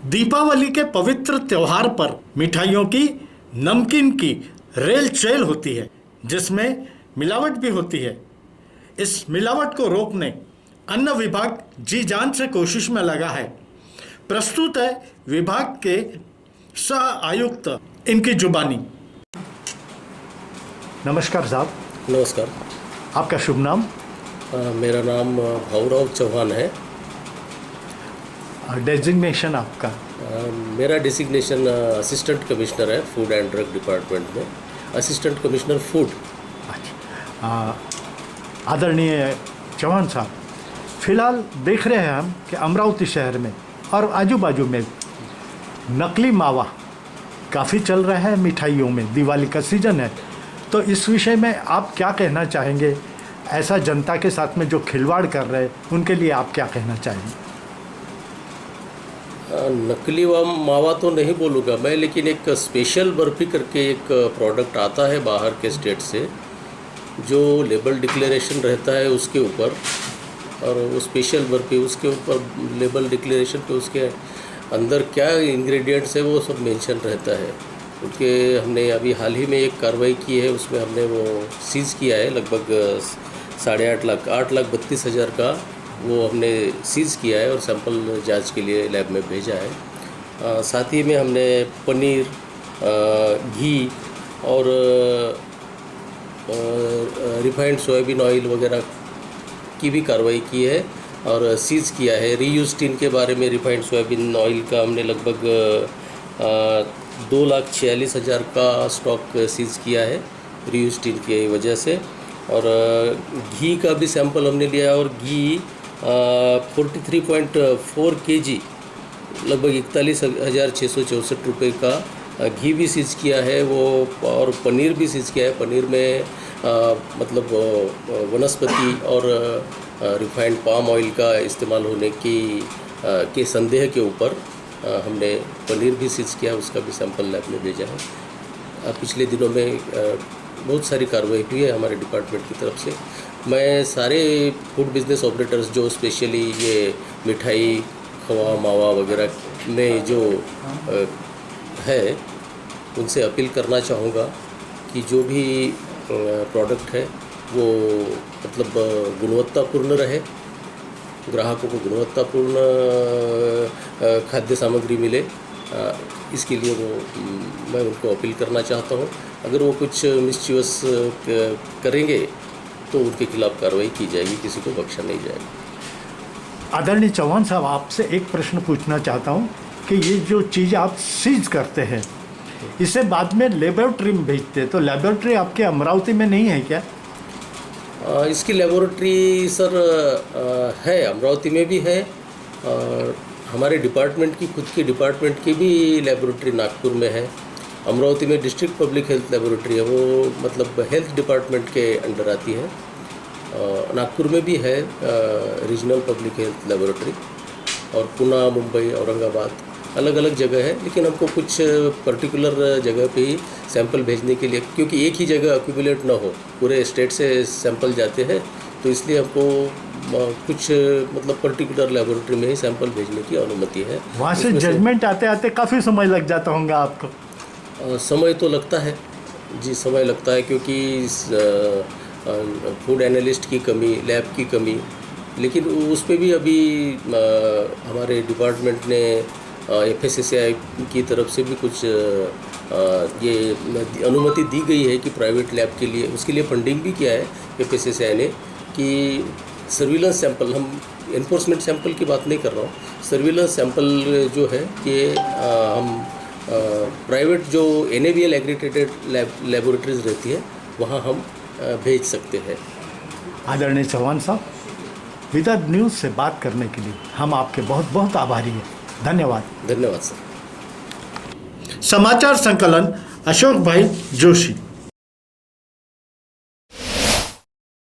दीपावली के पवित्र त्योहार पर मिठाइयों की, नमकीन की रेल चेल होती है, जिसमें मिलावट भी होती है। इस मिलावट को रोकने अन्न विभाग जी जान से कोशिश में लगा है। प्रस्तुत है विभाग के सह आयुक्त इनकी जुबानी। नमस्कार साहब। नमस्कार। आपका शुभ नाम? मेरा नाम भाऊराव चौहान है। डेजिग्नेशन आपका? मेरा डिसिग्नेशन असिस्टेंट कमिश्नर है फूड एंड ड्रग डिपार्टमेंट में, असिस्टेंट कमिश्नर फूड। अच्छा, आदरणीय चौहान साहब, फिलहाल देख रहे हैं हम कि अमरावती शहर में और आजू बाजू में नकली मावा काफ़ी चल रहा है मिठाइयों में। दिवाली का सीज़न है, तो इस विषय में आप क्या कहना चाहेंगे? ऐसा जनता के साथ में जो खिलवाड़ कर रहे हैं उनके लिए आप क्या कहना चाहेंगे? नकली मावा तो नहीं बोलूँगा मैं, लेकिन एक स्पेशल बर्फ़ी करके एक प्रोडक्ट आता है बाहर के स्टेट से, जो लेबल डिक्लेरेशन रहता है उसके ऊपर, और वो स्पेशल बर्फ़ी उसके ऊपर लेबल डिक्लेरेशन पे उसके अंदर क्या इंग्रेडिएंट्स है वो सब मेंशन रहता है। क्योंकि हमने अभी हाल ही में एक कार्रवाई की है, उसमें हमने वो सीज़ किया है लगभग 8,32,000 का वो हमने सीज़ किया है और सैंपल जांच के लिए लैब में भेजा है। साथ ही में हमने पनीर, घी और रिफाइंड सोयाबीन ऑयल वगैरह की भी कार्रवाई की है और सीज़ किया है। रीयूज टिन के बारे में, रिफाइंड सोयाबीन ऑयल का हमने लगभग 2,46,000 का स्टॉक सीज़ किया है रीयूज टिन की वजह से। और घी का भी सैंपल हमने लिया और घी 43.4 kg लगभग 41,664 रुपये का घी भी सीज़ किया है वो। और पनीर भी सीज़ किया है। पनीर में मतलब वनस्पति और रिफाइंड पाम ऑयल का इस्तेमाल होने के संदेह के ऊपर हमने पनीर भी सीज़ किया, उसका भी सैंपल लैब में भेजा है। पिछले दिनों में बहुत सारी कार्रवाई हुई है हमारे डिपार्टमेंट की तरफ से। मैं सारे फूड बिजनेस ऑपरेटर्स जो स्पेशली ये मिठाई, खवा, मावा वगैरह में जो है, उनसे अपील करना चाहूँगा कि जो भी प्रोडक्ट है वो मतलब गुणवत्तापूर्ण रहे, ग्राहकों को गुणवत्तापूर्ण खाद्य सामग्री मिले, इसके लिए मैं उनको अपील करना चाहता हूँ। अगर वो कुछ मिसच्यूअस करेंगे तो उनके खिलाफ कार्रवाई की जाएगी, किसी को बख्शा नहीं जाएगा। आदरणीय चौहान साहब, आपसे एक प्रश्न पूछना चाहता हूँ कि ये जो चीज़ आप सीज करते हैं, इसे बाद में लेबोरेटरी में भेजते हैं, तो लेबोरेटरी आपके अमरावती में नहीं है क्या? इसकी लेबोरेटरी सर है, अमरावती में भी है और हमारे डिपार्टमेंट की, खुद की डिपार्टमेंट की भी लेबोरेटरी नागपुर में है। अमरावती में डिस्ट्रिक्ट पब्लिक हेल्थ लेबोरेटरी है, वो मतलब हेल्थ डिपार्टमेंट के अंडर आती है। नागपुर में भी है रीजनल पब्लिक हेल्थ लेबोरेटरी, और पुणे, मुंबई, औरंगाबाद अलग अलग जगह है। लेकिन हमको कुछ पर्टिकुलर जगह पे ही सैंपल भेजने के लिए, क्योंकि एक ही जगह एक्यूमुलेट ना हो, पूरे स्टेट से सैंपल जाते हैं, तो इसलिए हमको कुछ मतलब पर्टिकुलर लेबोरेटरी में ही सैंपल भेजने की अनुमति है। वहाँ से जजमेंट आते आते काफ़ी समय लग जाता होगा आपको? समय तो लगता है जी, समय लगता है, क्योंकि फूड एनालिस्ट की कमी, लैब की कमी, लेकिन उस पर भी अभी हमारे डिपार्टमेंट ने FSSAI की तरफ से भी कुछ ये अनुमति दी गई है कि प्राइवेट लैब के लिए, उसके लिए फंडिंग भी किया है FSSAI ने, कि सर्विलेंस सैंपल, हम एनफोर्समेंट सैंपल की बात नहीं कर रहा हूँ, सर्विलेंस सैंपल जो है कि हम प्राइवेट जो NABL एग्रीडेटेड लेबोरेटरीज रहती है वहाँ हम भेज सकते हैं। आदरणीय चौहान साहब, विदर्भ न्यूज़ से बात करने के लिए हम आपके बहुत बहुत आभारी हैं। धन्यवाद। धन्यवाद सर। समाचार संकलन अशोक भाई जोशी।